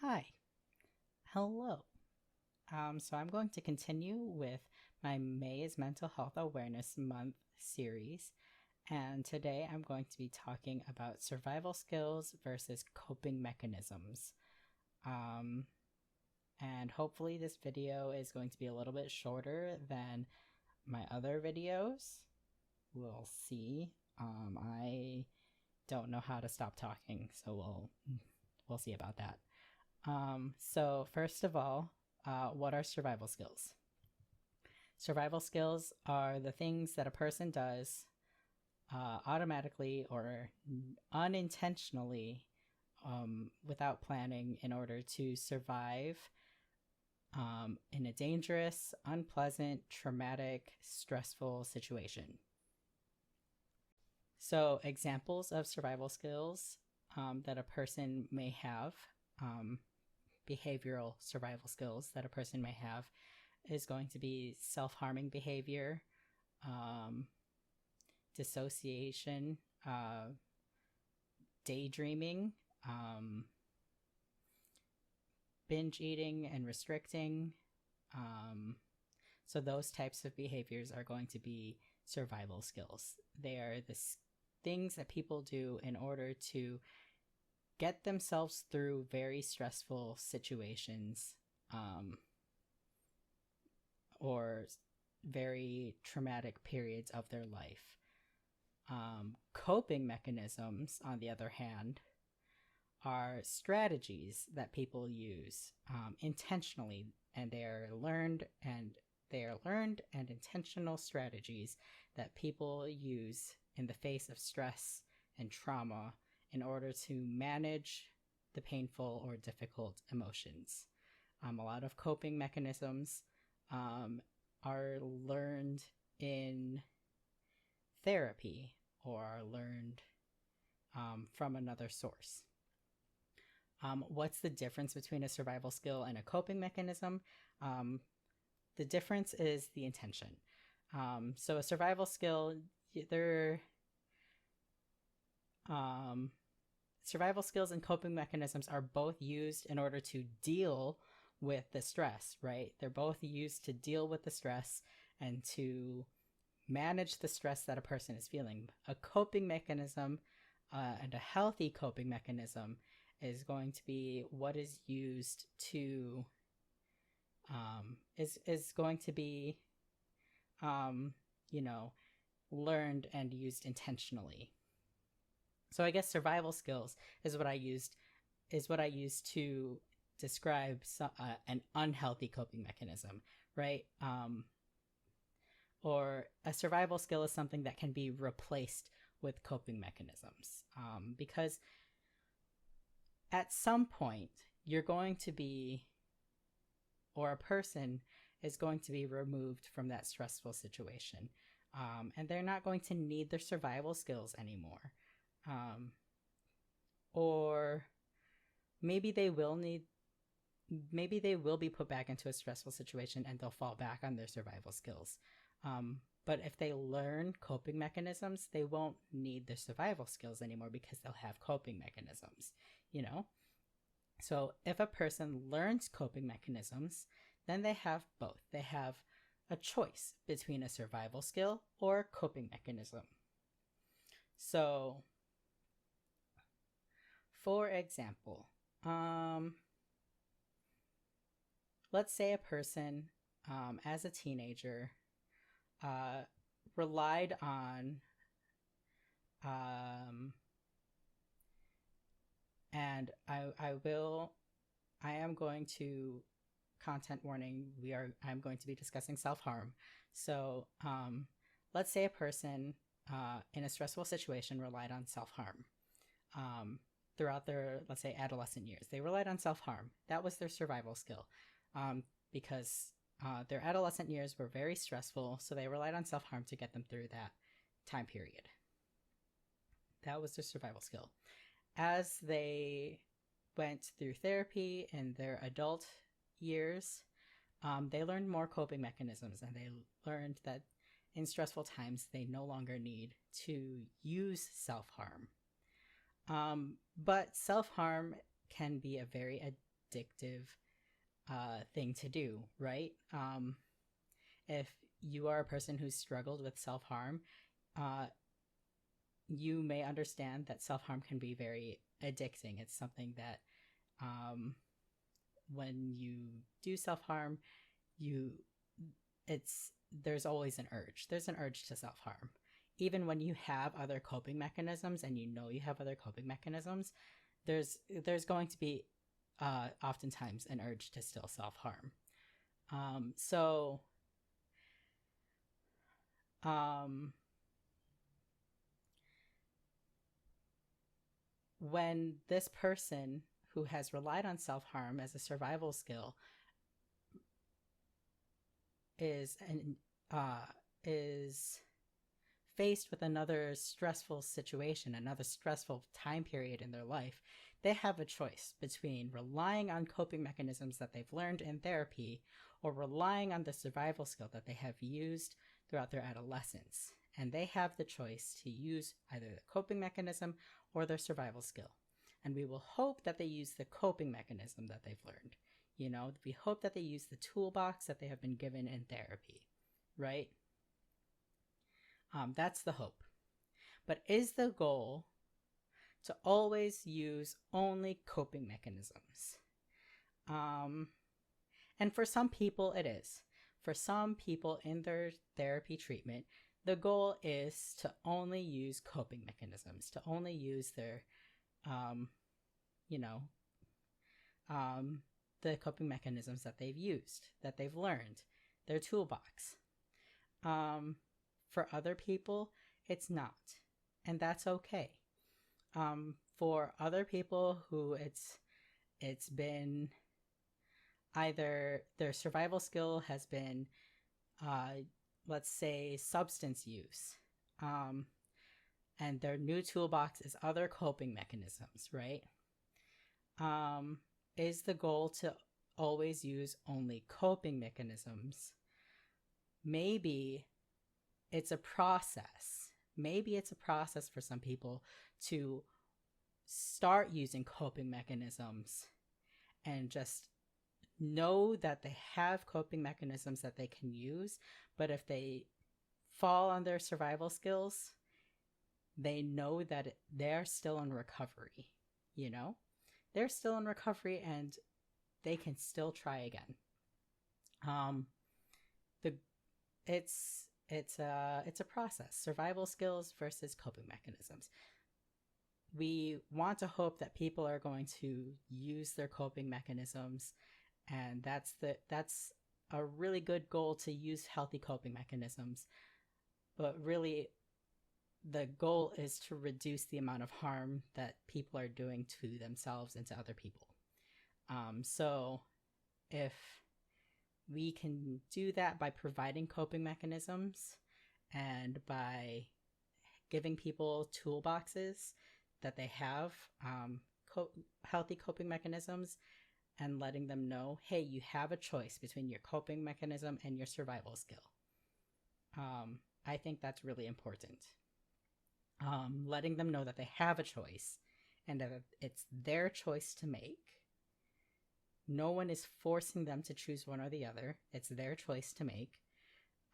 Hi, hello. So I'm going to continue with my May is Mental Health Awareness Month series, and today I'm going to be talking about survival skills versus coping mechanisms. Um, and hopefully this video is going to be a little bit shorter than my other videos. We'll see. I don't know how to stop talking, so we'll see about that. So first of all, what are survival skills? Survival skills are the things that a person does automatically or unintentionally without planning in order to survive in a dangerous, unpleasant, traumatic, stressful situation. So, examples of survival skills that a person may have, behavioral survival skills that a person may have, is going to be self-harming behavior, dissociation, daydreaming, binge eating and restricting. So those types of behaviors are going to be survival skills. They are the things that people do in order to get themselves through very stressful situations, or very traumatic periods of their life. Coping mechanisms, on the other hand, are strategies that people use intentionally, and they are learned and intentional strategies that people use in the face of stress and trauma in order to manage the painful or difficult emotions. A lot of coping mechanisms are learned in therapy or are learned from another source. What's the difference between a survival skill and a coping mechanism? The difference is the intention. So a survival skill, survival skills and coping mechanisms are both used in order to deal with the stress, right? They're both used to deal with the stress and to manage the stress that a person is feeling. A coping mechanism and a healthy coping mechanism is going to be what is used to is going to be learned and used intentionally. So I guess survival skills is what I used to describe an unhealthy coping mechanism, right? Or a survival skill is something that can be replaced with coping mechanisms, because at some point you're going to be, or a person is going to be removed from that stressful situation, and they're not going to need their survival skills anymore. Or maybe they will be put back into a stressful situation and they'll fall back on their survival skills. But if they learn coping mechanisms, they won't need their survival skills anymore because they'll have coping mechanisms, So if a person learns coping mechanisms, then they have both. They have a choice between a survival skill or a coping mechanism. So, for example, let's say a person, as a teenager, relied on, and I am going to, content warning, I'm going to be discussing self-harm. So let's say a person in a stressful situation relied on self-harm throughout their, let's say, adolescent years. They relied on self-harm. That was their survival skill, because their adolescent years were very stressful, so they relied on self-harm to get them through that time period. That was their survival skill. As they went through therapy in their adult years, they learned more coping mechanisms, and they learned that in stressful times they no longer need to use self-harm. But self-harm can be a very addictive thing to do, right? If you are a person who's struggled with self-harm, uh, you may understand that self-harm can be very addicting. It's something that um, when you do self-harm, you it's there's always an urge. There's an urge to self-harm. Even when you have other coping mechanisms and you know you have other coping mechanisms, there's going to be oftentimes an urge to still self-harm. So um, when this person who has relied on self-harm as a survival skill is and is faced with another stressful situation, another stressful time period in their life, they have a choice between relying on coping mechanisms that they've learned in therapy or relying on the survival skill that they have used throughout their adolescence. And they have the choice to use either the coping mechanism or their survival skill. And we will hope that they use the coping mechanism that they've learned. You know, we hope that they use the toolbox that they have been given in therapy, right? That's the hope. But is the goal to always use only coping mechanisms? And for some people, it is. For some people in their therapy treatment, the goal is to only use coping mechanisms, to only use their, you know, the coping mechanisms that they've used, that they've learned, their toolbox. For other people, it's not, and that's okay. For other people who it's been either their survival skill has been, let's say, substance use, and their new toolbox is other coping mechanisms, right? Is the goal to always use only coping mechanisms? Maybe it's a process. Maybe it's a process for some people to start using coping mechanisms and just know that they have coping mechanisms that they can use, but if they fall on their survival skills, they know that they're still in recovery, you know? They're still in recovery and they can still try again. It's a process. Survival skills versus coping mechanisms. We want to hope that people are going to use their coping mechanisms, and that's a really good goal, to use healthy coping mechanisms. But really, the goal is to reduce the amount of harm that people are doing to themselves and to other people. So if we can do that by providing coping mechanisms and by giving people toolboxes that they have, healthy coping mechanisms, and letting them know, hey, you have a choice between your coping mechanism and your survival skill. I think that's really important. Letting them know that they have a choice and that it's their choice to make. No one is forcing them to choose one or the other. It's their choice to make.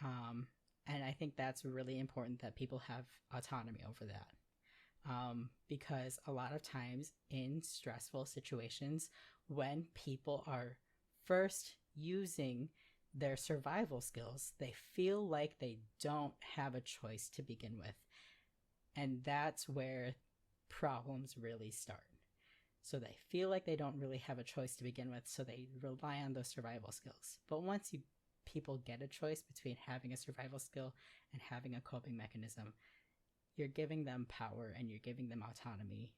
And I think that's really important, that people have autonomy over that. Because a lot of times in stressful situations, when people are first using their survival skills, they feel like they don't have a choice to begin with. And that's where problems really start. So they feel like they don't really have a choice to begin with, so they rely on those survival skills. But once people get a choice between having a survival skill and having a coping mechanism, you're giving them power and you're giving them autonomy.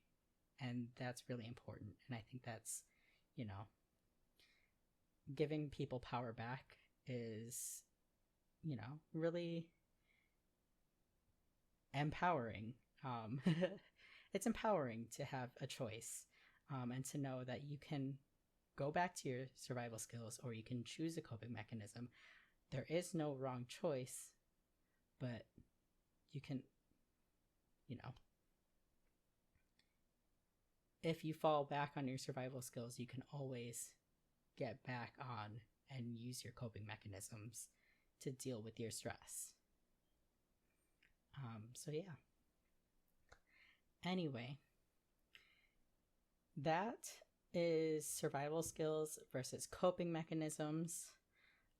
And that's really important. And I think that's, giving people power back is, really empowering. It's empowering to have a choice, and to know that you can go back to your survival skills or you can choose a coping mechanism. There is no wrong choice, but you can, if you fall back on your survival skills, you can always get back on and use your coping mechanisms to deal with your stress. So yeah. Anyway, that is survival skills versus coping mechanisms.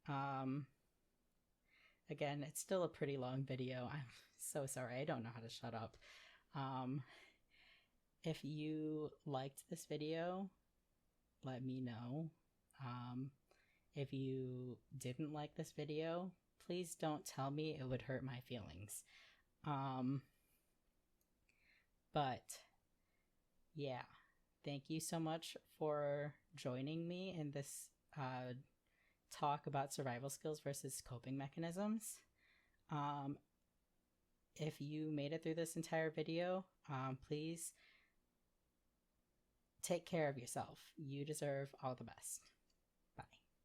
Again, it's still a pretty long video. I'm so sorry. I don't know how to shut up. If you liked this video, let me know. If you didn't like this video, please don't tell me. It would hurt my feelings. But yeah, thank you so much for joining me in this talk about survival skills versus coping mechanisms. If you made it through this entire video, please take care of yourself. You deserve all the best.